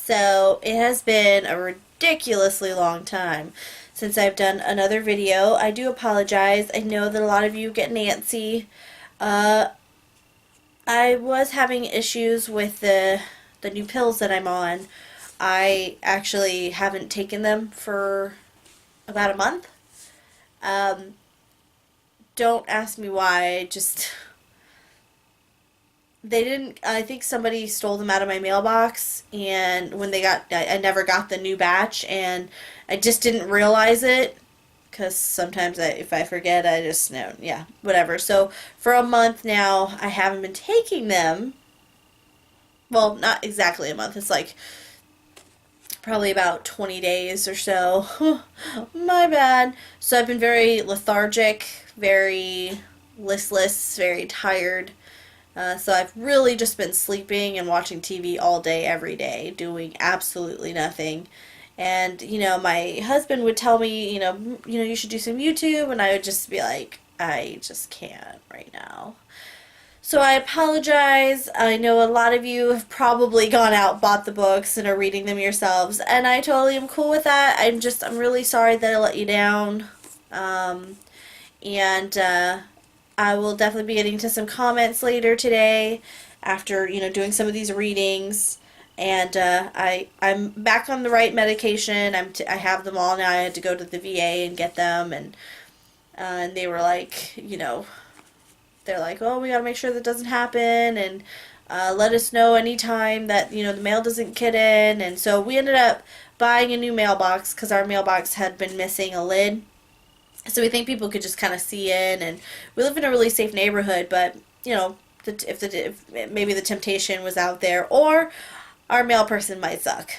So it has been a ridiculously long time since I've done another video. I do apologize. I know that a lot of you get antsy. Uh, I was having issues with the new pills that I'm on. I actually haven't taken them for about a month. Um, don't ask me why. Just they didn't. I think somebody stole them out of my mailbox, and when they got, I never got the new batch, and I just didn't realize it because sometimes if I forget, I just know, yeah, whatever. So for a month now, I haven't been taking them. Well, not exactly a month. It's like probably about 20 days or so. My bad. So I've been very lethargic, very listless, very tired. So I've really just been sleeping and watching TV all day, every day, doing absolutely nothing. And my husband would tell me, you should do some YouTube, and I would just be like, I just can't right now. So I apologize. I know a lot of you have probably gone out, bought the books, and are reading them yourselves, and I totally am cool with that. I'm really sorry that I let you down. Um, and I will definitely be getting to some comments later today after, doing some of these readings. And I'm back on the right medication. I have them all now. I had to go to the VA and get them, and they were like, they're like, oh, we gotta make sure that doesn't happen, and let us know anytime that the mail doesn't get in. And so we ended up buying a new mailbox because our mailbox had been missing a lid. So we think people could just kind of see in, and we live in a really safe neighborhood. But if maybe the temptation was out there, or our mail person might suck.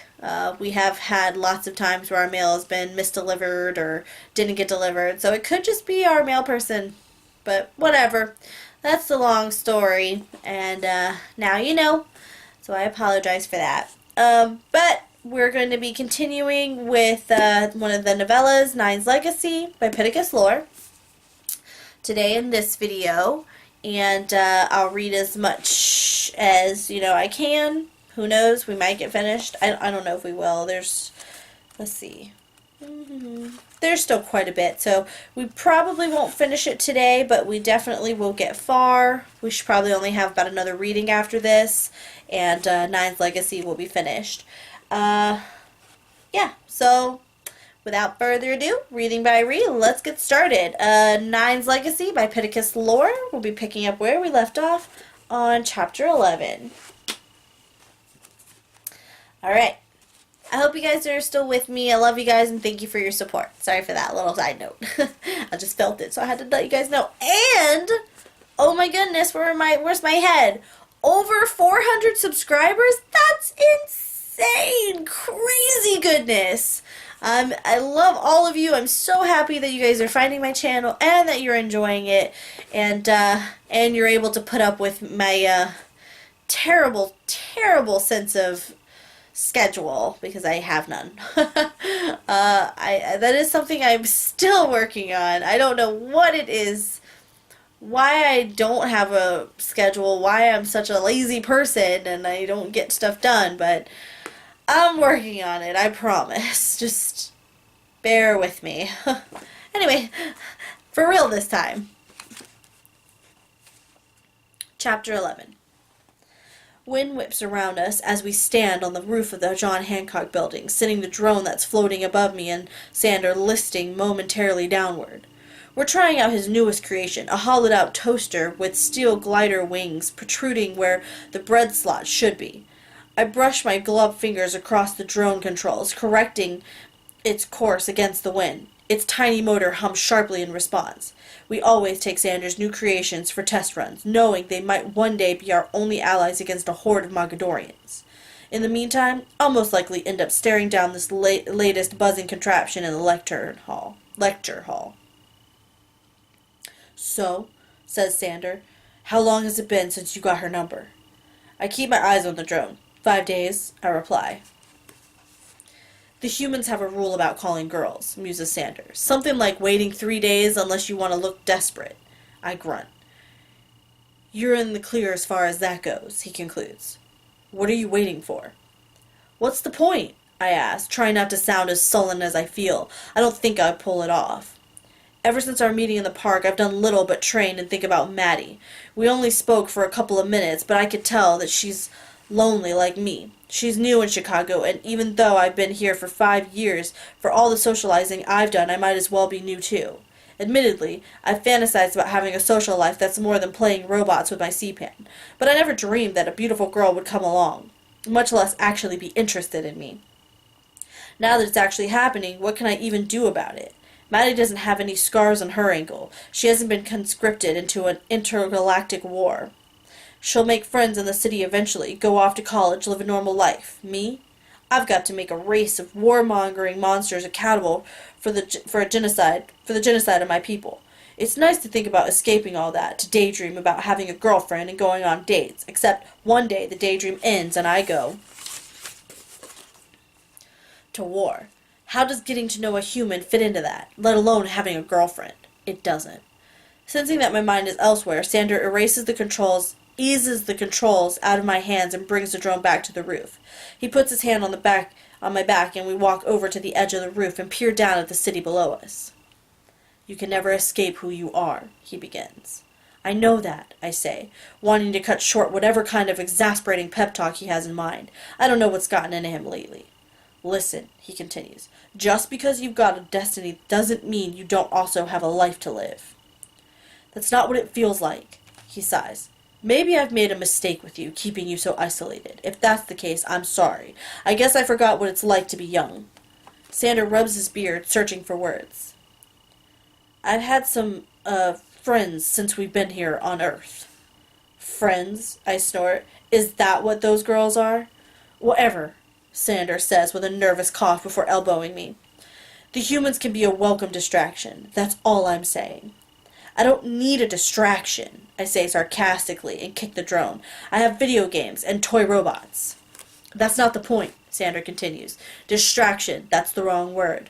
We have had lots of times where our mail has been misdelivered or didn't get delivered, so it could just be our mail person. But whatever, that's the long story, and now you know. So I apologize for that. But we're going to be continuing with one of the novellas, Nine's Legacy by Pittacus Lore, today in this video. And I'll read as much as, I can. Who knows? We might get finished. I don't know if we will. Let's see. There's still quite a bit, so we probably won't finish it today, but we definitely will get far. We should probably only have about another reading after this, and Nine's Legacy will be finished. Yeah, so without further ado, reading by Ree, let's get started. Nine's Legacy by Pittacus Lore. We'll be picking up where we left off on Chapter 11. Alright. I hope you guys are still with me. I love you guys and thank you for your support. Sorry for that little side note. I just felt it, so I had to let you guys know. And, oh my goodness, where's my head? Over 400 subscribers? That's insane! Crazy goodness! I love all of you. I'm so happy that you guys are finding my channel and that you're enjoying it. And you're able to put up with my terrible, terrible sense of schedule, because I have none. That is something I'm still working on. I don't know what it is, why I don't have a schedule, why I'm such a lazy person and I don't get stuff done, but I'm working on it, I promise. Just bear with me. Anyway, for real this time. Chapter 11. Wind whips around us as we stand on the roof of the John Hancock building, sending the drone that's floating above me and Sander listing momentarily downward. We're trying out his newest creation, a hollowed-out toaster with steel glider wings protruding where the bread slot should be. I brush my gloved fingers across the drone controls, correcting its course against the wind. Its tiny motor hums sharply in response. We always take Sander's new creations for test runs, knowing they might one day be our only allies against a horde of Mogadorians. In the meantime, I'll most likely end up staring down this latest buzzing contraption in the lecture hall. So, says Sander, how long has it been since you got her number? I keep my eyes on the drone. 5 days, I reply. The humans have a rule about calling girls, muses Sander. Something like waiting 3 days unless you want to look desperate. I grunt. You're in the clear as far as that goes, he concludes. What are you waiting for? What's the point? I asked, trying not to sound as sullen as I feel. I don't think I'd pull it off. Ever since our meeting in the park, I've done little but train and think about Maddie. We only spoke for a couple of minutes, but I could tell that she's lonely like me. She's new in Chicago, and even though I've been here for 5 years, for all the socializing I've done, I might as well be new too. Admittedly, I've fantasized about having a social life that's more than playing robots with my C-PAN, but I never dreamed that a beautiful girl would come along, much less actually be interested in me. Now that it's actually happening, what can I even do about it? Maddie doesn't have any scars on her ankle. She hasn't been conscripted into an intergalactic war. She'll make friends in the city eventually, go off to college, live a normal life. Me? I've got to make a race of warmongering monsters accountable for the genocide of my people. It's nice to think about escaping all that, to daydream about having a girlfriend and going on dates, except one day the daydream ends and I go to war. How does getting to know a human fit into that, let alone having a girlfriend? It doesn't. Sensing that my mind is elsewhere, Sander eases the controls out of my hands and brings the drone back to the roof. He puts his hand on my back and we walk over to the edge of the roof and peer down at the city below us. You can never escape who you are, he begins. I know that, I say, wanting to cut short whatever kind of exasperating pep talk he has in mind. I don't know what's gotten into him lately. Listen, he continues, just because you've got a destiny doesn't mean you don't also have a life to live. That's not what it feels like, he sighs. Maybe I've made a mistake with you, keeping you so isolated. If that's the case, I'm sorry. I guess I forgot what it's like to be young. Sander rubs his beard, searching for words. I've had some, friends since we've been here on Earth. Friends? I snort. Is that what those girls are? Whatever, Sander says with a nervous cough before elbowing me. The humans can be a welcome distraction. That's all I'm saying. I don't need a distraction, I say sarcastically and kick the drone. I have video games and toy robots. That's not the point, Sander continues. Distraction, that's the wrong word.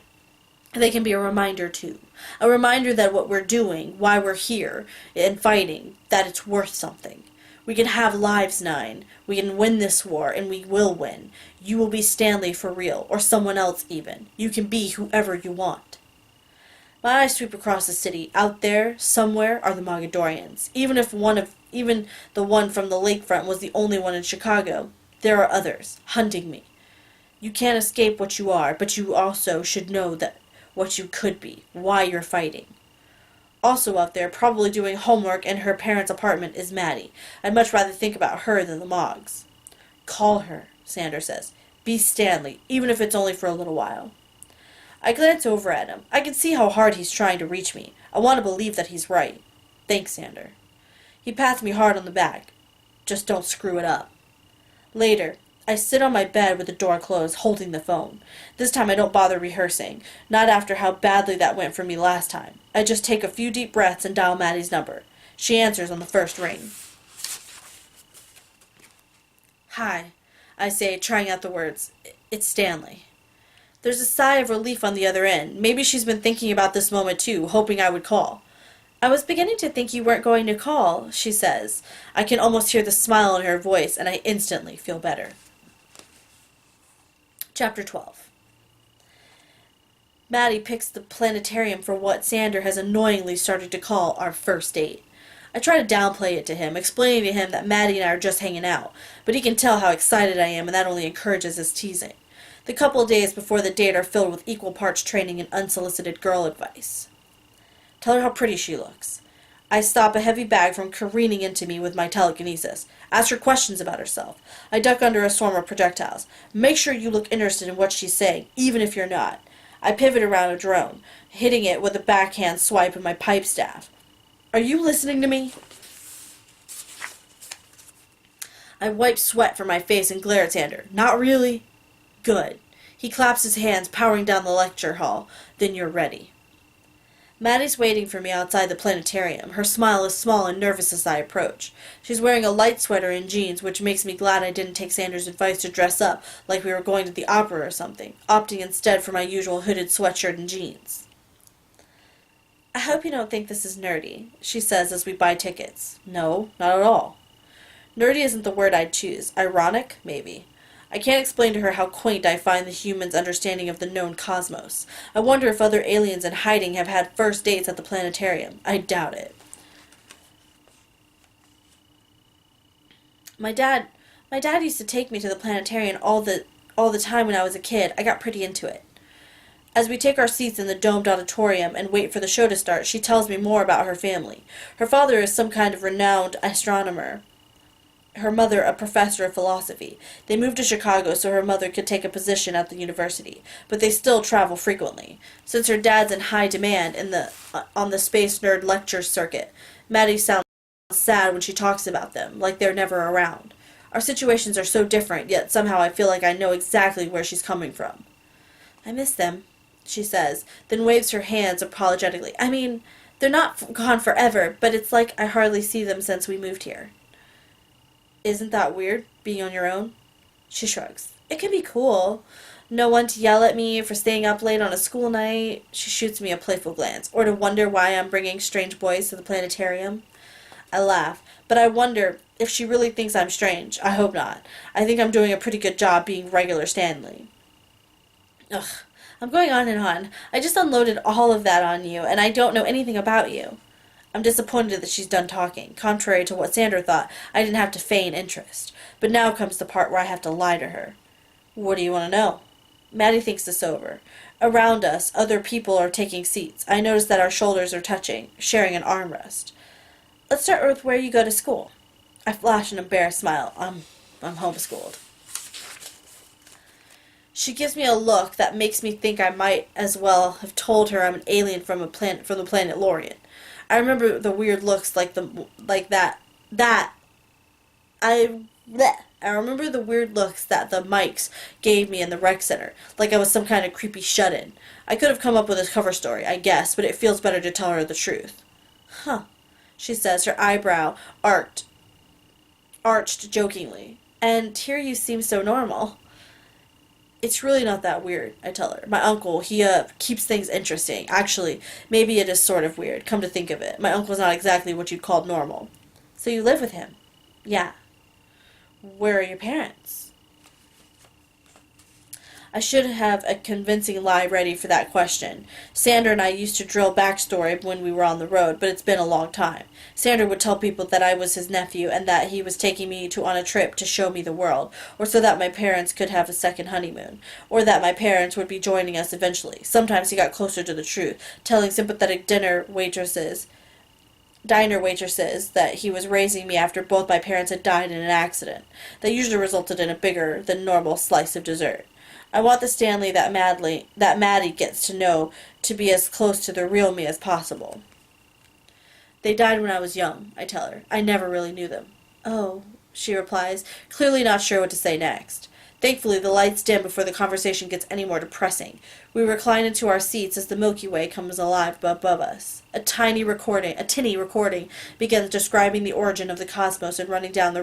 They can be a reminder too. A reminder that what we're doing, why we're here and fighting, that it's worth something. We can have lives, Nine. We can win this war, and we will win. You will be Stanley for real, or someone else even. You can be whoever you want. My eyes sweep across the city. Out there, somewhere, are the Mogadorians. Even the one from the lakefront was the only one in Chicago, there are others, hunting me. You can't escape what you are, but you also should know that what you could be, why you're fighting. Also out there, probably doing homework in her parents' apartment, is Maddie. I'd much rather think about her than the Mogs. Call her, Sander says. Be Stanley, even if it's only for a little while. I glance over at him. I can see how hard he's trying to reach me. I want to believe that he's right. Thanks, Sander. He pats me hard on the back. Just don't screw it up. Later, I sit on my bed with the door closed, holding the phone. This time I don't bother rehearsing, not after how badly that went for me last time. I just take a few deep breaths and dial Maddie's number. She answers on the first ring. Hi, I say, trying out the words. It's Stanley. There's a sigh of relief on the other end. Maybe she's been thinking about this moment too, hoping I would call. I was beginning to think you weren't going to call, she says. I can almost hear the smile in her voice, and I instantly feel better. Chapter 12. Maddie picks the planetarium for what Sander has annoyingly started to call our first date. I try to downplay it to him, explaining to him that Maddie and I are just hanging out, but he can tell how excited I am, and that only encourages his teasing. The couple of days before the date are filled with equal parts training and unsolicited girl advice. Tell her how pretty she looks. I stop a heavy bag from careening into me with my telekinesis. Ask her questions about herself. I duck under a swarm of projectiles. Make sure you look interested in what she's saying, even if you're not. I pivot around a drone, hitting it with a backhand swipe of my pipe staff. Are you listening to me? I wipe sweat from my face and glare at Sander. Not really. Good. He claps his hands, powering down the lecture hall. Then you're ready. Maddie's waiting for me outside the planetarium. Her smile is small and nervous as I approach. She's wearing a light sweater and jeans, which makes me glad I didn't take Sander's advice to dress up like we were going to the opera or something, opting instead for my usual hooded sweatshirt and jeans. I hope you don't think this is nerdy, she says as we buy tickets. No, not at all. Nerdy isn't the word I'd choose. Ironic? Maybe. I can't explain to her how quaint I find the humans' understanding of the known cosmos. I wonder if other aliens in hiding have had first dates at the planetarium. I doubt it. My dad used to take me to the planetarium all the time when I was a kid. I got pretty into it. As we take our seats in the domed auditorium and wait for the show to start, she tells me more about her family. Her father is some kind of renowned astronomer. Her mother a professor of philosophy. They moved to Chicago so her mother could take a position at the university, but they still travel frequently. Since her dad's in high demand on the space nerd lecture circuit, Maddie sounds sad when she talks about them, like they're never around. Our situations are so different, yet somehow I feel like I know exactly where she's coming from. I miss them, she says, then waves her hands apologetically. I mean, they're not gone forever, but it's like I hardly see them since we moved here. Isn't that weird, being on your own? She shrugs. It can be cool. No one to yell at me for staying up late on a school night. She shoots me a playful glance. Or to wonder why I'm bringing strange boys to the planetarium. I laugh, but I wonder if she really thinks I'm strange. I hope not. I think I'm doing a pretty good job being regular Stanley. Ugh, I'm going on and on. I just unloaded all of that on you, and I don't know anything about you. I'm disappointed that she's done talking. Contrary to what Sandra thought, I didn't have to feign interest. But now comes the part where I have to lie to her. What do you want to know? Maddie thinks this over. Around us, other people are taking seats. I notice that our shoulders are touching, sharing an armrest. Let's start with where you go to school. I flash an embarrassed smile. I'm homeschooled. She gives me a look that makes me think I might as well have told her I'm an alien from the planet Lorien. I remember the weird looks I remember the weird looks that the mics gave me in the rec center, like I was some kind of creepy shut-in. I could have come up with a cover story, I guess, but it feels better to tell her the truth. Huh, she says, her eyebrow arched jokingly. And here you seem so normal. It's really not that weird, I tell her. My uncle, he keeps things interesting. Actually, maybe it is sort of weird, come to think of it. My uncle's not exactly what you'd call normal. So you live with him? Yeah. Where are your parents? I should have a convincing lie ready for that question. Sandra and I used to drill backstory when we were on the road, but it's been a long time. Sandra would tell people that I was his nephew and that he was taking me on a trip to show me the world, or so that my parents could have a second honeymoon, or that my parents would be joining us eventually. Sometimes he got closer to the truth, telling sympathetic diner waitresses that he was raising me after both my parents had died in an accident. That usually resulted in a bigger than normal slice of dessert. I want the Stanley that Maddie gets to know to be as close to the real me as possible. They died when I was young, I tell her. I never really knew them. Oh, she replies, clearly not sure what to say next. Thankfully, the lights dim before the conversation gets any more depressing. We recline into our seats as the Milky Way comes alive above us. A tinny recording begins describing the origin of the cosmos and running down the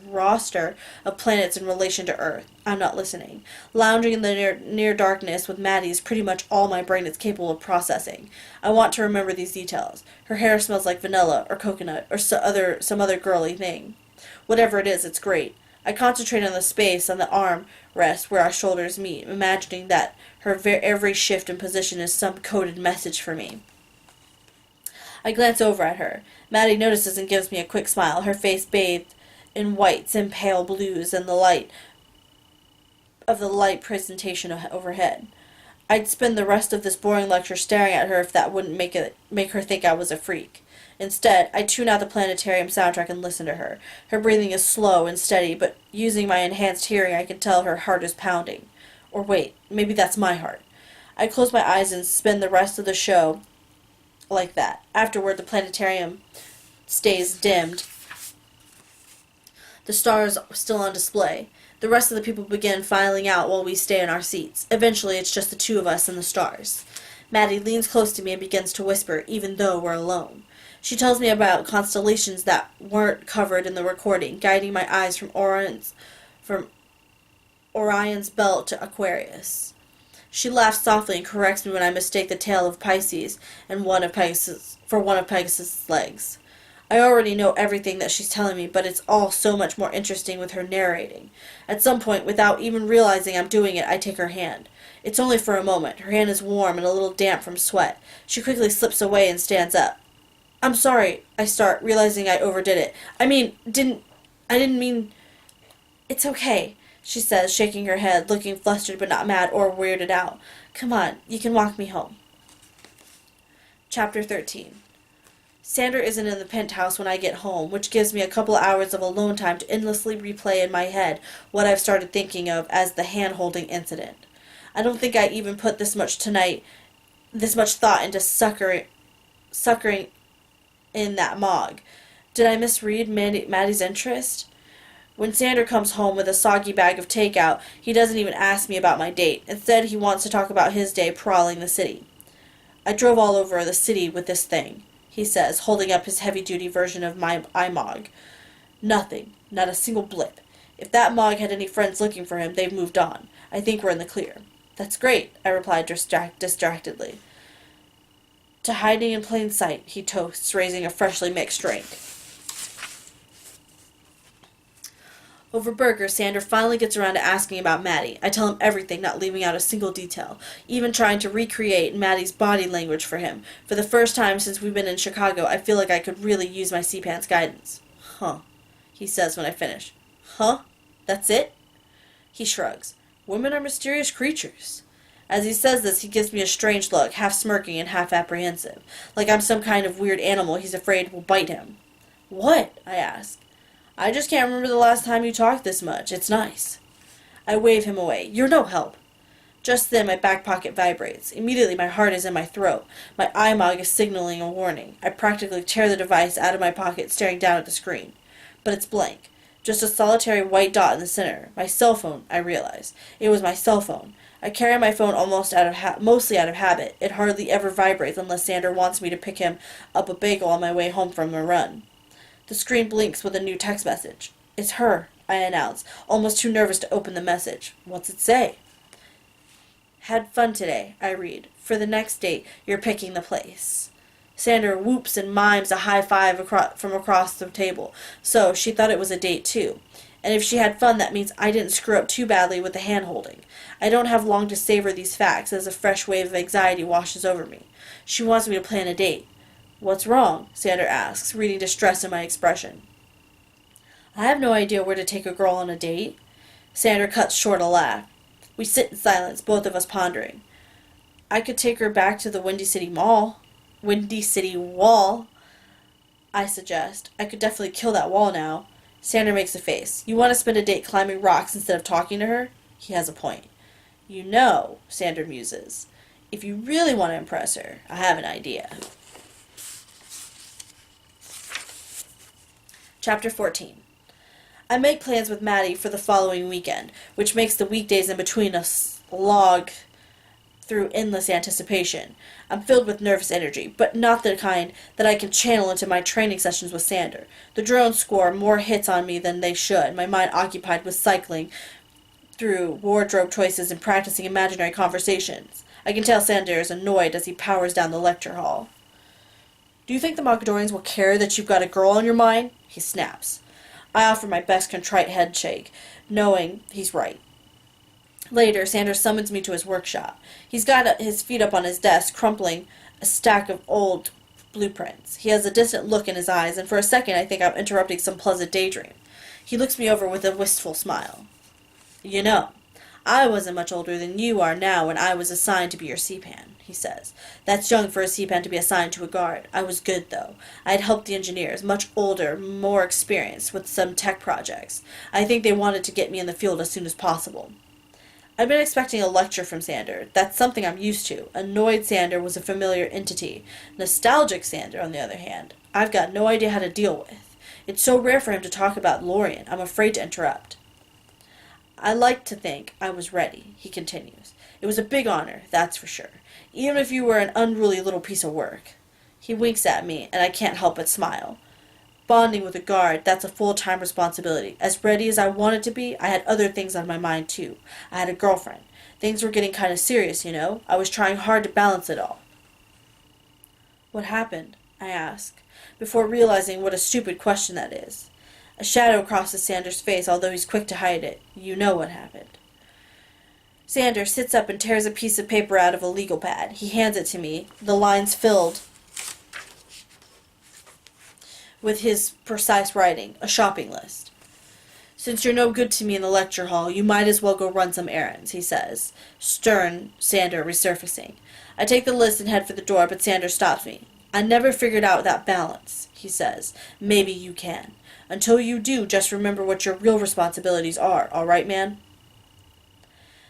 roster of planets in relation to Earth. I'm not listening. Lounging in the near darkness with Maddie is pretty much all my brain is capable of processing. I want to remember these details. Her hair smells like vanilla or coconut or some other girly thing. Whatever it is, it's great. I concentrate on the space on the arm rest where our shoulders meet, imagining that her every shift in position is some coded message for me. I glance over at her. Maddie notices and gives me a quick smile, her face bathed in whites and pale blues and the light presentation overhead. I'd spend the rest of this boring lecture staring at her if that wouldn't make her think I was a freak. Instead, I tune out the planetarium soundtrack and listen to her. Her breathing is slow and steady, but using my enhanced hearing I can tell her heart is pounding. Or wait, maybe that's my heart. I close my eyes and spend the rest of the show like that. Afterward, the planetarium stays dimmed. The stars still on display. The rest of the people begin filing out while we stay in our seats. Eventually, it's just the two of us and the stars. Maddie leans close to me and begins to whisper, even though we're alone. She tells me about constellations that weren't covered in the recording, guiding my eyes from Orion's belt to Aquarius. She laughs softly and corrects me when I mistake the tail of Pisces for one of Pegasus' legs. I already know everything that she's telling me, but it's all so much more interesting with her narrating. At some point, without even realizing I'm doing it, I take her hand. It's only for a moment. Her hand is warm and a little damp from sweat. She quickly slips away and stands up. I'm sorry, I start, realizing I overdid it. I didn't mean... It's okay, she says, shaking her head, looking flustered but not mad or weirded out. Come on, you can walk me home. Chapter 13. Sander isn't in the penthouse when I get home, which gives me a couple hours of alone time to endlessly replay in my head what I've started thinking of as the hand-holding incident. I don't think I even put this much thought into suckering in that Mog. Did I misread Maddie's interest? When Sander comes home with a soggy bag of takeout, he doesn't even ask me about my date. Instead, he wants to talk about his day prowling the city. I drove all over the city with this thing, he says, holding up his heavy-duty version of my iMog. Nothing. Not a single blip. If that Mog had any friends looking for him, they've moved on. I think we're in the clear. That's great, I replied distractedly. To hiding in plain sight, he toasts, raising a freshly mixed drink. Over burger, Sander finally gets around to asking about Maddie. I tell him everything, not leaving out a single detail, even trying to recreate Maddie's body language for him. For the first time since we've been in Chicago, I feel like I could really use my CPAN's guidance. Huh, he says when I finish. Huh? That's it? He shrugs. Women are mysterious creatures. As he says this, he gives me a strange look, half smirking and half apprehensive, like I'm some kind of weird animal he's afraid will bite him. What? I ask. I just can't remember the last time you talked this much. It's nice. I wave him away. You're no help. Just then my back pocket vibrates. Immediately my heart is in my throat. My iMog is signaling a warning. I practically tear the device out of my pocket, staring down at the screen. But it's blank. Just a solitary white dot in the center. My cell phone, I realize. It was my cell phone. I carry my phone mostly out of habit. It hardly ever vibrates unless Sander wants me to pick him up a bagel on my way home from a run. The screen blinks with a new text message. It's her, I announce, almost too nervous to open the message. What's it say? Had fun today, I read. For the next date, you're picking the place. Sander whoops and mimes a high five from across the table. So she thought it was a date too. And if she had fun, that means I didn't screw up too badly with the hand-holding. I don't have long to savor these facts as a fresh wave of anxiety washes over me. She wants me to plan a date. What's wrong? Sander asks, reading distress in my expression. I have no idea where to take a girl on a date. Sander cuts short a laugh. We sit in silence, both of us pondering. I could take her back to the Windy City Wall, I suggest. I could definitely kill that wall now. Sander makes a face. You want to spend a date climbing rocks instead of talking to her? He has a point. You know, Sander muses, if you really want to impress her, I have an idea. Chapter 14. I make plans with Maddie for the following weekend, which makes the weekdays in between a slog through endless anticipation. I'm filled with nervous energy, but not the kind that I can channel into my training sessions with Sander. The drones score more hits on me than they should, my mind occupied with cycling through wardrobe choices and practicing imaginary conversations. I can tell Sander is annoyed as he powers down the lecture hall. Do you think the Mogadorians will care that you've got a girl on your mind? He snaps. I offer my best contrite head shake, knowing he's right. Later, Sander summons me to his workshop. He's got his feet up on his desk, crumpling a stack of old blueprints. He has a distant look in his eyes, and for a second I think I'm interrupting some pleasant daydream. He looks me over with a wistful smile. You know, I wasn't much older than you are now when I was assigned to be your CPAN, he says. That's young for a CPAN to be assigned to a guard. I was good, though. I had helped the engineers, much older, more experienced, with some tech projects. I think they wanted to get me in the field as soon as possible. I'd been expecting a lecture from Sander. That's something I'm used to. Annoyed Sander was a familiar entity. Nostalgic Sander, on the other hand, I've got no idea how to deal with. It's so rare for him to talk about Lorien, I'm afraid to interrupt. I like to think I was ready, he continues. It was a big honor, that's for sure, even if you were an unruly little piece of work. He winks at me, and I can't help but smile. Bonding with a guard, that's a full-time responsibility. As ready as I wanted to be, I had other things on my mind, too. I had a girlfriend. Things were getting kind of serious, you know. I was trying hard to balance it all. What happened? I ask. before realizing what a stupid question that is. A shadow crosses Sanders' face, although he's quick to hide it. You know what happened. Sanders sits up and tears a piece of paper out of a legal pad. He hands it to me, the lines filled with his precise writing, a shopping list. Since you're no good to me in the lecture hall, you might as well go run some errands, he says, stern Sander resurfacing. I take the list and head for the door, but Sander stops me. I never figured out that balance, he says. Maybe you can. Until you do, just remember what your real responsibilities are, all right, man?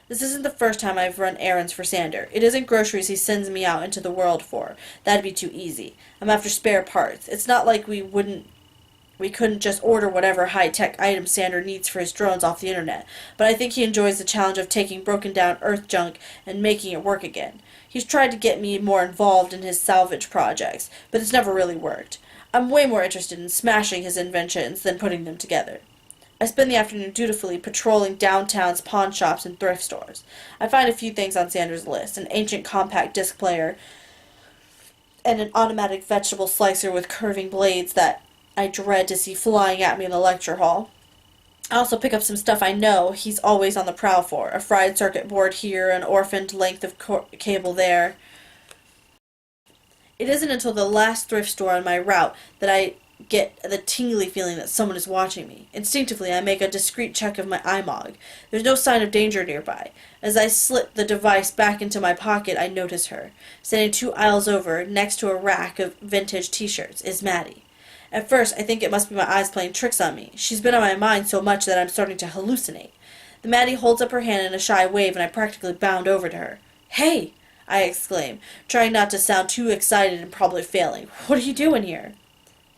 This isn't the first time I've run errands for Sander. It isn't groceries he sends me out into the world for. That'd be too easy. I'm after spare parts. It's not like we couldn't just order whatever high-tech item Sander needs for his drones off the internet, but I think he enjoys the challenge of taking broken-down Earth junk and making it work again. He's tried to get me more involved in his salvage projects, but it's never really worked. I'm way more interested in smashing his inventions than putting them together. I spend the afternoon dutifully patrolling downtown's pawn shops and thrift stores. I find a few things on Sanders' list, an ancient compact disc player and an automatic vegetable slicer with curving blades that I dread to see flying at me in the lecture hall. I also pick up some stuff I know he's always on the prowl for, a fried circuit board here, an orphaned length of cable there. It isn't until the last thrift store on my route that I get the tingly feeling that someone is watching me. Instinctively, I make a discreet check of my iMog. There's no sign of danger nearby. As I slip the device back into my pocket, I notice her. Standing 2 aisles over, next to a rack of vintage t-shirts, is Maddie. At first, I think it must be my eyes playing tricks on me. She's been on my mind so much that I'm starting to hallucinate. The Maddie holds up her hand in a shy wave, and I practically bound over to her. Hey! I exclaim, trying not to sound too excited and probably failing. What are you doing here?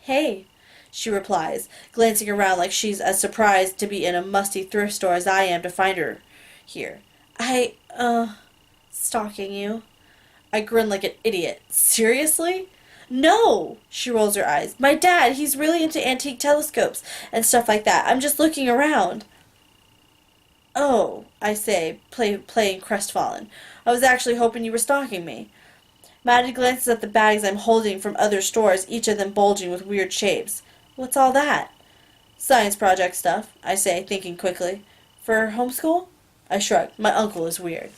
Hey, she replies, glancing around like she's as surprised to be in a musty thrift store as I am to find her here. Stalking you. I grin like an idiot. Seriously? No, she rolls her eyes. My dad, he's really into antique telescopes and stuff like that. I'm just looking around. Oh, I say, playing crestfallen. I was actually hoping you were stalking me. Maddie glances at the bags I'm holding from other stores, each of them bulging with weird shapes. What's all that? Science project stuff, I say, thinking quickly. For homeschool? I shrug. My uncle is weird.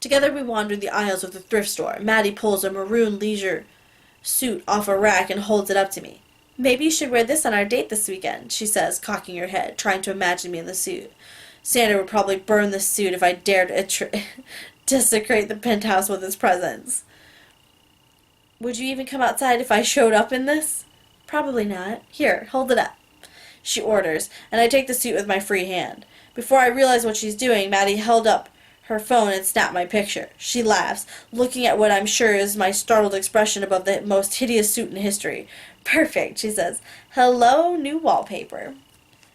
Together we wander the aisles of the thrift store. Maddie pulls a maroon leisure suit off a rack and holds it up to me. Maybe you should wear this on our date this weekend, she says, cocking her head, trying to imagine me in the suit. Sander would probably burn this suit if I dared desecrate the penthouse with his presence. Would you even come outside if I showed up in this? Probably not. Here, hold it up, she orders, and I take the suit with my free hand. Before I realize what she's doing, Maddie held up her phone and snapped my picture. She laughs, looking at what I'm sure is my startled expression above the most hideous suit in history. Perfect, she says. Hello, new wallpaper.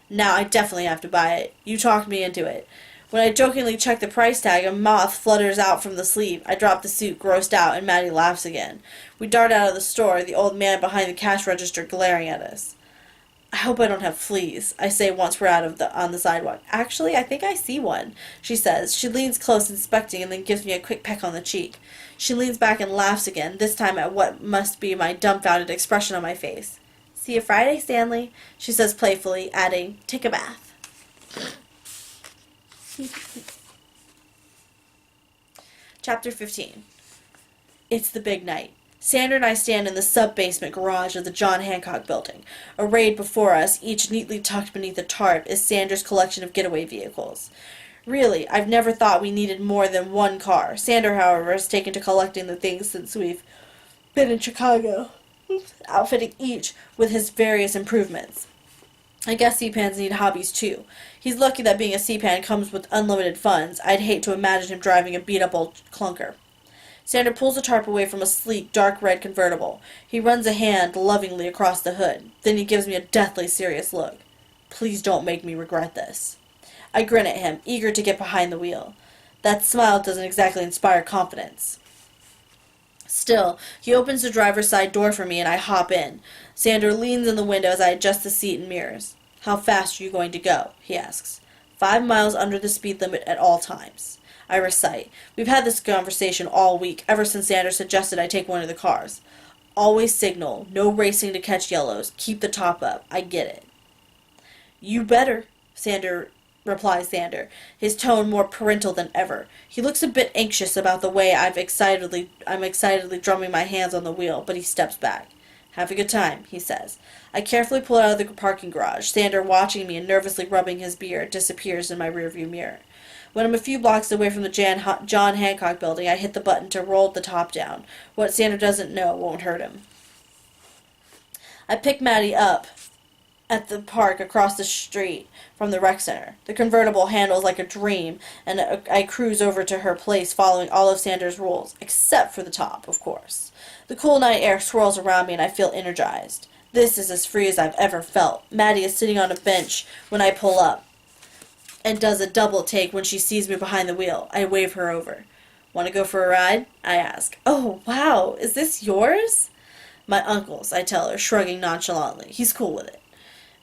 Now I definitely have to buy it. You talked me into it. When I jokingly check the price tag, a moth flutters out from the sleeve. I drop the suit, grossed out, and Maddie laughs again. We dart out of the store, the old man behind the cash register glaring at us. I hope I don't have fleas, I say once we're on the sidewalk. Actually, I think I see one, she says. She leans close, inspecting, and then gives me a quick peck on the cheek. She leans back and laughs again, this time at what must be my dumbfounded expression on my face. See you Friday, Stanley, she says playfully, adding, take a bath. Chapter 15. It's the big night. Sander and I stand in the sub-basement garage of the John Hancock building. Arrayed before us, each neatly tucked beneath a tarp, is Sander's collection of getaway vehicles. Really, I've never thought we needed more than one car. Sander, however, has taken to collecting the things since we've been in Chicago, outfitting each with his various improvements. I guess C-Pans need hobbies, too. He's lucky that being a C-Pan comes with unlimited funds. I'd hate to imagine him driving a beat-up old clunker. Sander pulls the tarp away from a sleek, dark red convertible. He runs a hand lovingly across the hood. Then he gives me a deathly serious look. Please don't make me regret this. I grin at him, eager to get behind the wheel. That smile doesn't exactly inspire confidence. Still, he opens the driver's side door for me and I hop in. Sander leans in the window as I adjust the seat and mirrors. How fast are you going to go? He asks. 5 miles under the speed limit at all times. I recite. We've had this conversation all week, ever since Xander suggested I take one of the cars. Always signal. No racing to catch yellows. Keep the top up. I get it. You better, replies Xander, his tone more parental than ever. He looks a bit anxious about the way I'm excitedly drumming my hands on the wheel, but he steps back. Have a good time, he says. I carefully pull out of the parking garage. Xander, watching me and nervously rubbing his beard, disappears in my rearview mirror. When I'm a few blocks away from the John Hancock building, I hit the button to roll the top down. What Xander doesn't know won't hurt him. I pick Maddie up at the park across the street from the rec center. The convertible handles like a dream, and I cruise over to her place following all of Xander's rules, except for the top, of course. The cool night air swirls around me and I feel energized. This is as free as I've ever felt. Maddie is sitting on a bench when I pull up and does a double take when she sees me behind the wheel. I wave her over. Want to go for a ride? I ask. Oh, wow. Is this yours? My uncle's, I tell her, shrugging nonchalantly. He's cool with it.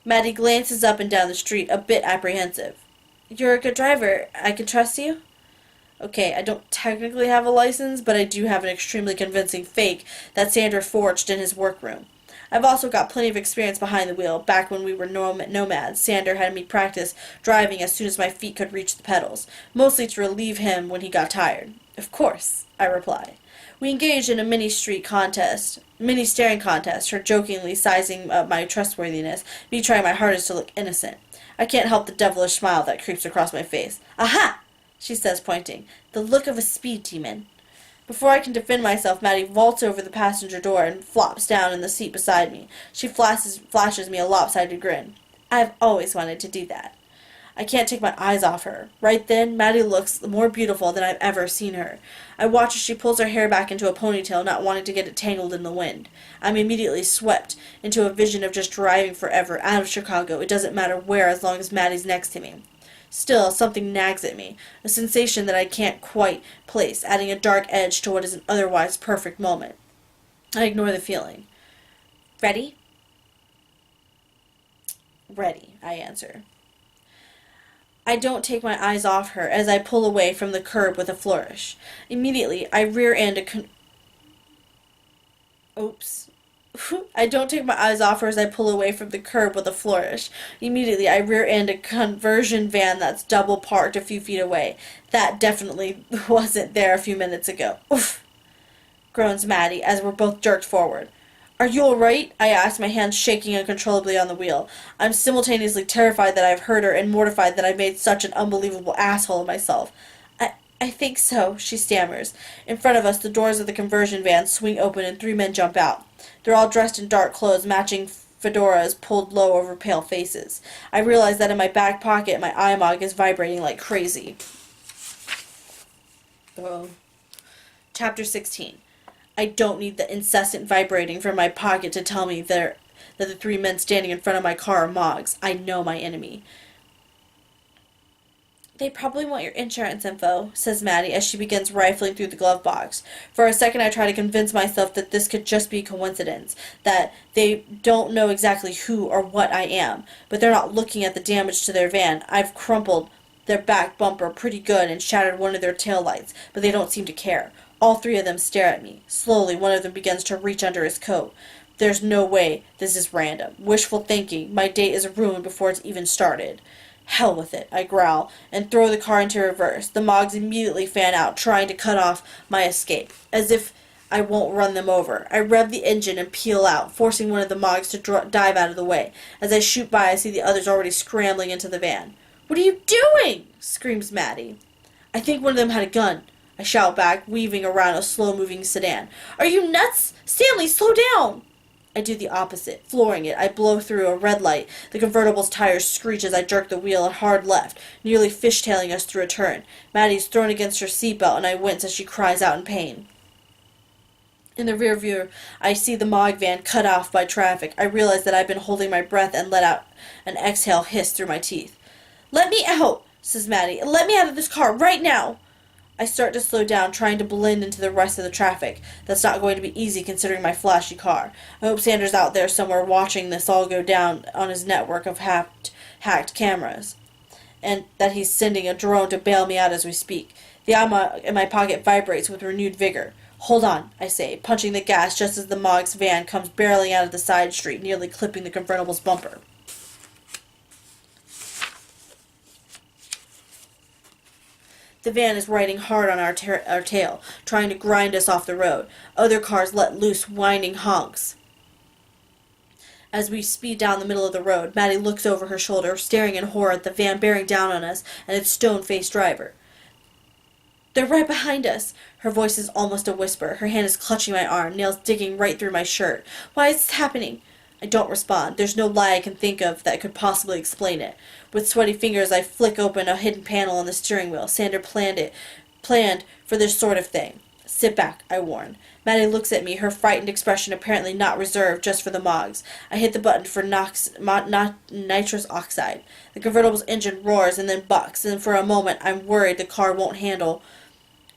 Maddie glances up and down the street, a bit apprehensive. You're a good driver. I can trust you? Okay, I don't technically have a license, but I do have an extremely convincing fake that Xander forged in his workroom. I've also got plenty of experience behind the wheel. Back when we were nomads, Xander had me practice driving as soon as my feet could reach the pedals, mostly to relieve him when he got tired. Of course, I reply. We engaged in a mini staring contest, her jokingly sizing up my trustworthiness, me trying my hardest to look innocent. I can't help the devilish smile that creeps across my face. Aha! She says, pointing. The look of a speed demon. Before I can defend myself, Maddie vaults over the passenger door and flops down in the seat beside me. She flashes me a lopsided grin. I've always wanted to do that. I can't take my eyes off her. Right then, Maddie looks more beautiful than I've ever seen her. I watch as she pulls her hair back into a ponytail, not wanting to get it tangled in the wind. I'm immediately swept into a vision of just driving forever, out of Chicago. It doesn't matter where, as long as Maddie's next to me. Still, something nags at me, a sensation that I can't quite place, adding a dark edge to what is an otherwise perfect moment. I ignore the feeling. Ready? Ready, I answer. I don't take my eyes off her as I pull away from the curb with a flourish. Immediately, I rear end I don't take my eyes off her as I pull away from the curb with a flourish. Immediately, I rear end a conversion van that's double parked a few feet away. That definitely wasn't there a few minutes ago. Oof! Groans Maddie as we're both jerked forward. Are you all right? I ask, my hands shaking uncontrollably on the wheel. I'm simultaneously terrified that I've hurt her and mortified that I've made such an unbelievable asshole of myself. I think so, she stammers. In front of us, the doors of the conversion van swing open and 3 men jump out. They're all dressed in dark clothes, matching fedoras pulled low over pale faces. I realize that in my back pocket, my iMog is vibrating like crazy. Chapter 16. I don't need the incessant vibrating from my pocket to tell me that the 3 men standing in front of my car are Mogs. I know my enemy. They probably want your insurance info, says Maddie as she begins rifling through the glove box. For a second I try to convince myself that this could just be coincidence, that they don't know exactly who or what I am, but they're not looking at the damage to their van. I've crumpled their back bumper pretty good and shattered one of their taillights, but they don't seem to care. All 3 of them stare at me. Slowly, one of them begins to reach under his coat. There's no way this is random. Wishful thinking. My date is ruined before it's even started. Hell with it, I growl, and throw the car into reverse. The Mogs immediately fan out, trying to cut off my escape, as if I won't run them over. I rev the engine and peel out, forcing one of the Mogs to dive out of the way. As I shoot by, I see the others already scrambling into the van. What are you doing? Screams Maddie. I think one of them had a gun, I shout back, weaving around a slow-moving sedan. Are you nuts? Stanley, slow down! I do the opposite, flooring it. I blow through a red light. The convertible's tires screech as I jerk the wheel a hard left, nearly fishtailing us through a turn. Maddie's thrown against her seatbelt, and I wince as she cries out in pain. In the rear view, I see the Mog van cut off by traffic. I realize that I've been holding my breath and let out an exhale hiss through my teeth. Let me out, says Maddie. Let me out of this car right now. I start to slow down, trying to blend into the rest of the traffic. That's not going to be easy considering my flashy car. I hope Xander's out there somewhere watching this all go down on his network of hacked cameras, and that he's sending a drone to bail me out as we speak. The ammo in my pocket vibrates with renewed vigor. Hold on, I say, punching the gas just as the Mog's van comes barreling out of the side street, nearly clipping the convertible's bumper. The van is riding hard on our tail, trying to grind us off the road. Other cars let loose whining honks. As we speed down the middle of the road, Maddie looks over her shoulder, staring in horror at the van bearing down on us and its stone-faced driver. They're right behind us. Her voice is almost a whisper. Her hand is clutching my arm, nails digging right through my shirt. Why is this happening? I don't respond. There's no lie I can think of that could possibly explain it. With sweaty fingers, I flick open a hidden panel on the steering wheel. Sander planned for this sort of thing. Sit back, I warn. Maddie looks at me, her frightened expression apparently not reserved just for the Mogs. I hit the button for nitrous oxide. The convertible's engine roars and then bucks, and for a moment I'm worried the car won't handle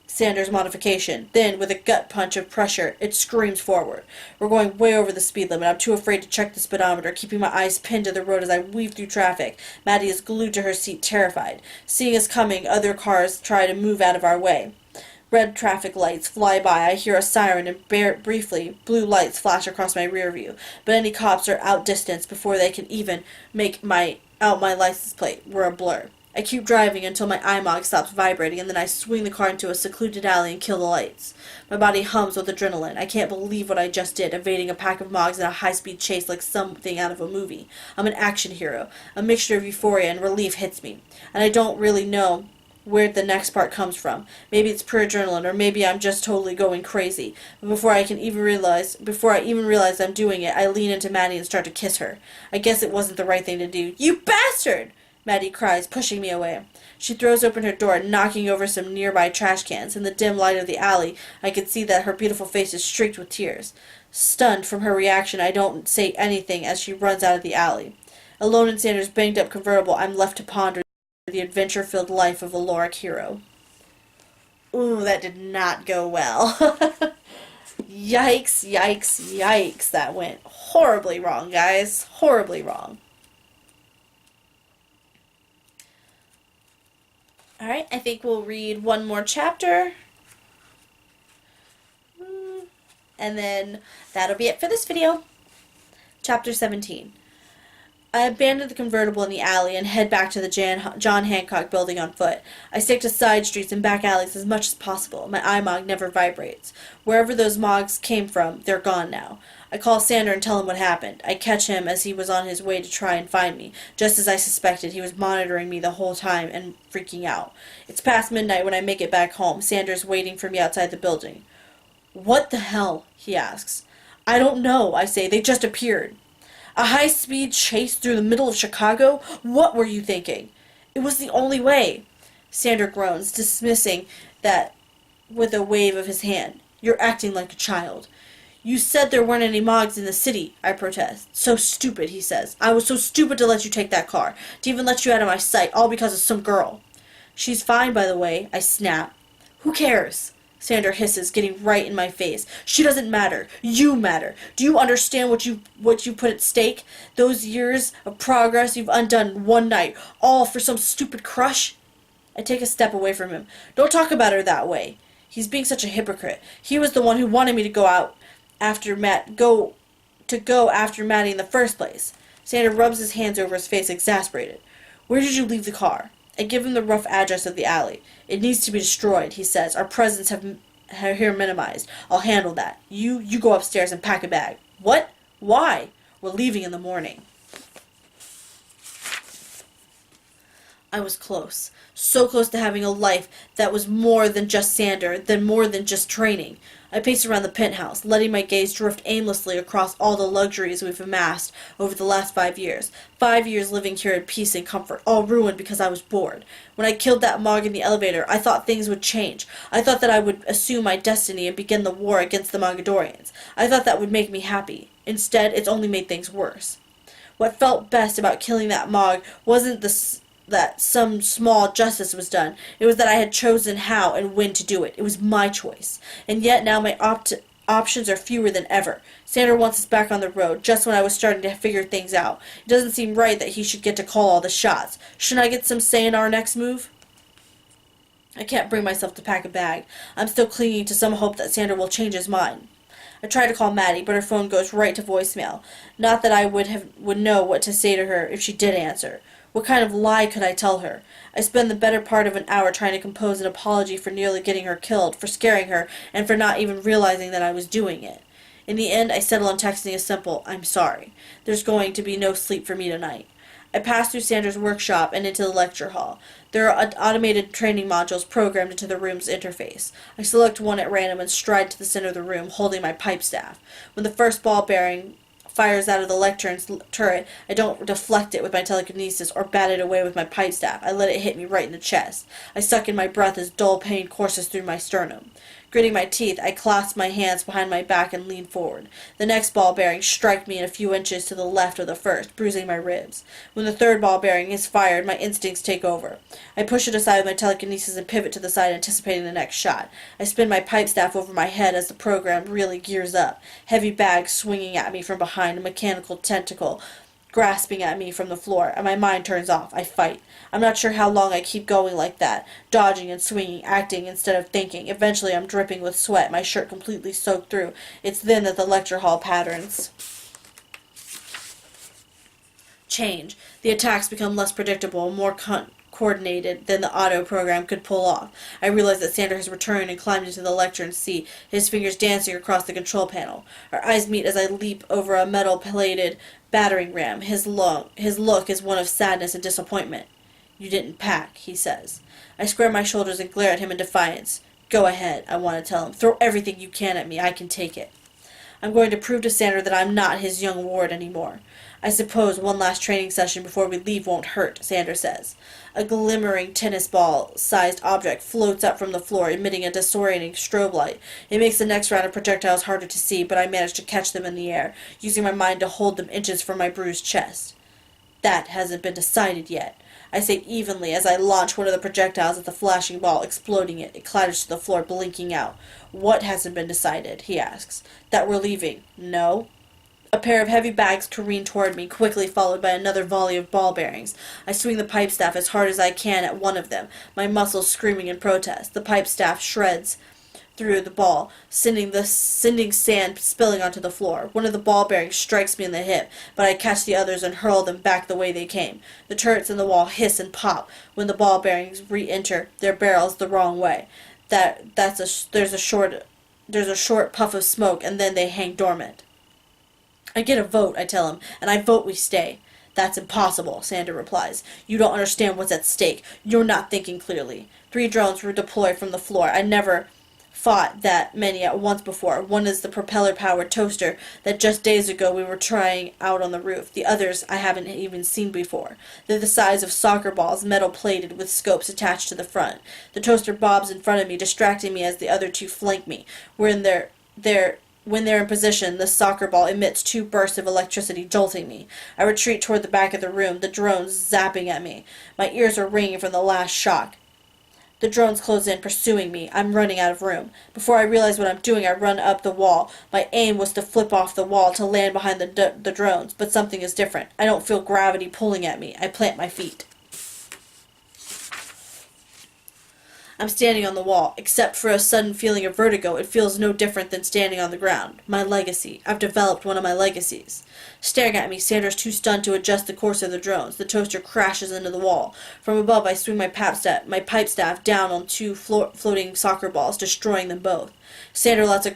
Sander's modification. Then, with a gut punch of pressure, it screams forward. We're going way over the speed limit. I'm too afraid to check the speedometer, keeping my eyes pinned to the road as I weave through traffic. Maddie is glued to her seat, terrified. Seeing us coming, other cars try to move out of our way. Red traffic lights fly by. I hear a siren and briefly blue lights flash across my rear view. But any cops are outdistanced before they can even make out my license plate. We're a blur. I keep driving until my iMog stops vibrating, and then I swing the car into a secluded alley and kill the lights. My body hums with adrenaline. I can't believe what I just did, evading a pack of Mogs in a high-speed chase like something out of a movie. I'm an action hero. A mixture of euphoria and relief hits me, and I don't really know where the next part comes from. Maybe it's pure adrenaline, or maybe I'm just totally going crazy. But before I even realize I'm doing it, I lean into Maddie and start to kiss her. I guess it wasn't the right thing to do. You bastard! Maddie cries, pushing me away. She throws open her door, knocking over some nearby trash cans. In the dim light of the alley, I could see that her beautiful face is streaked with tears. Stunned from her reaction, I don't say anything as she runs out of the alley. Alone in Sander's banged-up convertible, I'm left to ponder the adventure-filled life of a Lorac hero. Ooh, that did not go well. Yikes, yikes, yikes. That went horribly wrong, guys. Horribly wrong. Alright, I think we'll read one more chapter. And then that'll be it for this video. Chapter 17. I abandon the convertible in the alley and head back to the John Hancock building on foot. I stick to side streets and back alleys as much as possible. My iMog never vibrates. Wherever those Mogs came from, they're gone now. I call Sander and tell him what happened. I catch him as he was on his way to try and find me. Just as I suspected, he was monitoring me the whole time and freaking out. It's past midnight when I make it back home. Sander's waiting for me outside the building. What the hell? He asks. I don't know, I say. They just appeared. A high-speed chase through the middle of Chicago? What were you thinking? It was the only way. Sander groans, dismissing that with a wave of his hand. You're acting like a child. You said there weren't any Mogs in the city, I protest. So stupid, he says. I was so stupid to let you take that car, to even let you out of my sight, all because of some girl. She's fine, by the way, I snap. Who cares? Sander hisses, getting right in my face. She doesn't matter. You matter. Do you understand what you put at stake? Those years of progress you've undone in one night, all for some stupid crush? I take a step away from him. Don't talk about her that way. He's being such a hypocrite. He was the one who wanted me to go after Maddie in the first place. Sander rubs his hands over his face, exasperated. Where did you leave the car? I give him the rough address of the alley. It needs to be destroyed, he says. Our presence have here minimized. I'll handle that. You go upstairs and pack a bag. What? Why? We're leaving in the morning. I was close. So close to having a life that was more than just Sander, than more than just training. I pace around the penthouse, letting my gaze drift aimlessly across all the luxuries we've amassed over the last 5 years. 5 years living here in peace and comfort, all ruined because I was bored. When I killed that Mog in the elevator, I thought things would change. I thought that I would assume my destiny and begin the war against the Mogadorians. I thought that would make me happy. Instead, it's only made things worse. What felt best about killing that Mog wasn't that some small justice was done. It was that I had chosen how and when to do it. It was my choice. And yet now my options are fewer than ever. Sander wants us back on the road, just when I was starting to figure things out. It doesn't seem right that he should get to call all the shots. Shouldn't I get some say in our next move? I can't bring myself to pack a bag. I'm still clinging to some hope that Sandra will change his mind. I try to call Maddie, but her phone goes right to voicemail. Not that I would know what to say to her if she did answer. What kind of lie could I tell her? I spend the better part of an hour trying to compose an apology for nearly getting her killed, for scaring her, and for not even realizing that I was doing it. In the end, I settle on texting a simple, "I'm sorry. There's going to be no sleep for me tonight." I pass through Sandra's workshop and into the lecture hall. There are automated training modules programmed into the room's interface. I select one at random and stride to the center of the room, holding my pipe staff. When the first ball bearing fires out of the lectern's turret, I don't deflect it with my telekinesis or bat it away with my pipe staff. I let it hit me right in the chest. I suck in my breath as dull pain courses through my sternum. Gritting my teeth, I clasp my hands behind my back and lean forward. The next ball bearing strikes me a few inches to the left of the first, bruising my ribs. When the third ball bearing is fired, my instincts take over. I push it aside with my telekinesis and pivot to the side, anticipating the next shot. I spin my pipe staff over my head as the program really gears up. Heavy bags swinging at me from behind, a mechanical tentacle grasping at me from the floor, and my mind turns off. I fight. I'm not sure how long I keep going like that, dodging and swinging, acting instead of thinking. Eventually I'm dripping with sweat, my shirt completely soaked through. It's then that the lecture hall patterns change. The attacks become less predictable, more coordinated than the auto program could pull off. I realize that Sandra has returned and climbed into the lectern seat, his fingers dancing across the control panel. Our eyes meet as I leap over a metal-plated battering ram. His look is one of sadness and disappointment. "You didn't pack," he says. I square my shoulders and glare at him in defiance. "Go ahead," I want to tell him. "Throw everything you can at me. I can take it. I'm going to prove to Sandra that I'm not his young ward anymore." "I suppose one last training session before we leave won't hurt," Sandra says. A glimmering tennis ball-sized object floats up from the floor, emitting a disorienting strobe light. It makes the next round of projectiles harder to see, but I manage to catch them in the air, using my mind to hold them inches from my bruised chest. "That hasn't been decided yet," I say evenly as I launch one of the projectiles at the flashing ball, exploding it. It clatters to the floor, blinking out. "What hasn't been decided?" he asks. "That we're leaving." "No." A pair of heavy bags careen toward me, quickly followed by another volley of ball bearings. I swing the pipe staff as hard as I can at one of them, my muscles screaming in protest. The pipe staff shreds through the ball, sending sand spilling onto the floor. One of the ball bearings strikes me in the hip, but I catch the others and hurl them back the way they came. The turrets in the wall hiss and pop when the ball bearings re-enter their barrels the wrong way. There's a short puff of smoke, and then they hang dormant. "I get a vote," I tell him, "and I vote we stay." "That's impossible," Sandra replies. "You don't understand what's at stake. You're not thinking clearly." 3 drones were deployed from the floor. I never fought that many at once before. One is the propeller-powered toaster that just days ago we were trying out on the roof. The others I haven't even seen before. They're the size of soccer balls, metal-plated with scopes attached to the front. The toaster bobs in front of me, distracting me as the other 2 flank me. When they're in position, the soccer ball emits 2 bursts of electricity, jolting me. I retreat toward the back of the room, the drones zapping at me. My ears are ringing from the last shock. The drones close in, pursuing me. I'm running out of room. Before I realize what I'm doing, I run up the wall. My aim was to flip off the wall to land behind the drones, but something is different. I don't feel gravity pulling at me. I plant my feet. I'm standing on the wall. Except for a sudden feeling of vertigo, it feels no different than standing on the ground. My legacy. I've developed one of my legacies. Staring at me, Sandra's too stunned to adjust the course of the drones. The toaster crashes into the wall. From above, I swing my pipe staff down on 2 floating soccer balls, destroying them both. Sandra lets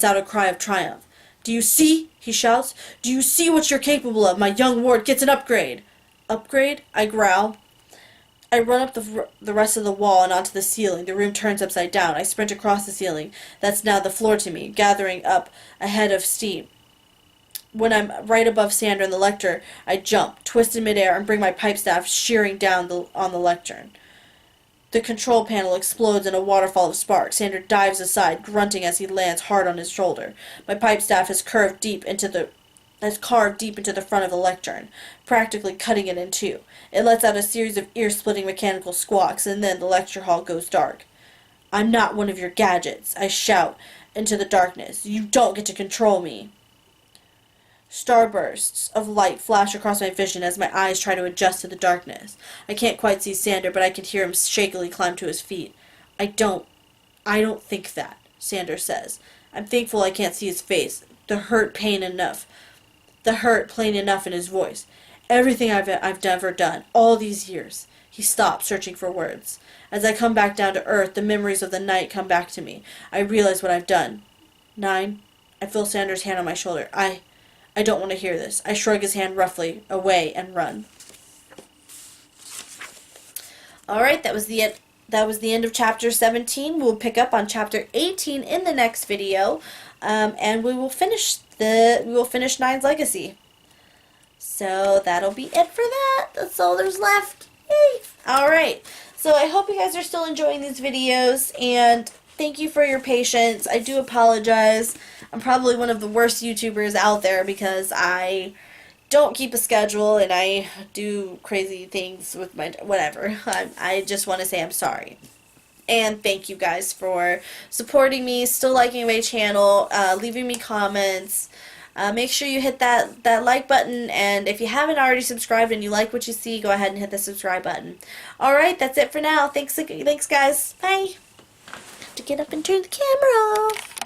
out a cry of triumph. "Do you see?" he shouts. "Do you see what you're capable of? My young ward gets an upgrade." "Upgrade?" I growl. I run up the rest of the wall and onto the ceiling. The room turns upside down. I sprint across the ceiling. That's now the floor to me, gathering up a head of steam. When I'm right above Sandra in the lectern, I jump, twist in midair, and bring my pipe staff shearing down on the lectern. The control panel explodes in a waterfall of sparks. Sandra dives aside, grunting as he lands hard on his shoulder. My pipe staff has carved deep into the front of the lectern, practically cutting it in 2. It lets out a series of ear-splitting mechanical squawks, and then the lecture hall goes dark. "I'm not one of your gadgets," I shout into the darkness. "You don't get to control me." Starbursts of light flash across my vision as my eyes try to adjust to the darkness. I can't quite see Sander, but I can hear him shakily climb to his feet. I don't think that, Sander says. I'm thankful I can't see his face. The hurt plain enough in his voice. Everything I've ever done, all these years. He stops, searching for words. As I come back down to earth, the memories of the night come back to me. I realize what I've done. 9. I feel Sander's hand on my shoulder. I don't want to hear this. I shrug his hand roughly, away, and run. Alright, that was the end. That was the end of chapter 17. We'll pick up on chapter 18 in the next video, and we will finish Nine's legacy. So that'll be it for that. That's all there's left. Yay! Alright, so I hope you guys are still enjoying these videos, and thank you for your patience. I do apologize. I'm probably one of the worst YouTubers out there because I don't keep a schedule and I do crazy things with my whatever. I just want to say I'm sorry. And thank you guys for supporting me, still liking my channel, leaving me comments. Make sure you hit that like button, and if you haven't already subscribed and you like what you see, go ahead and hit the subscribe button. Alright, that's it for now. Thanks guys. Bye. Have to get up and turn the camera off.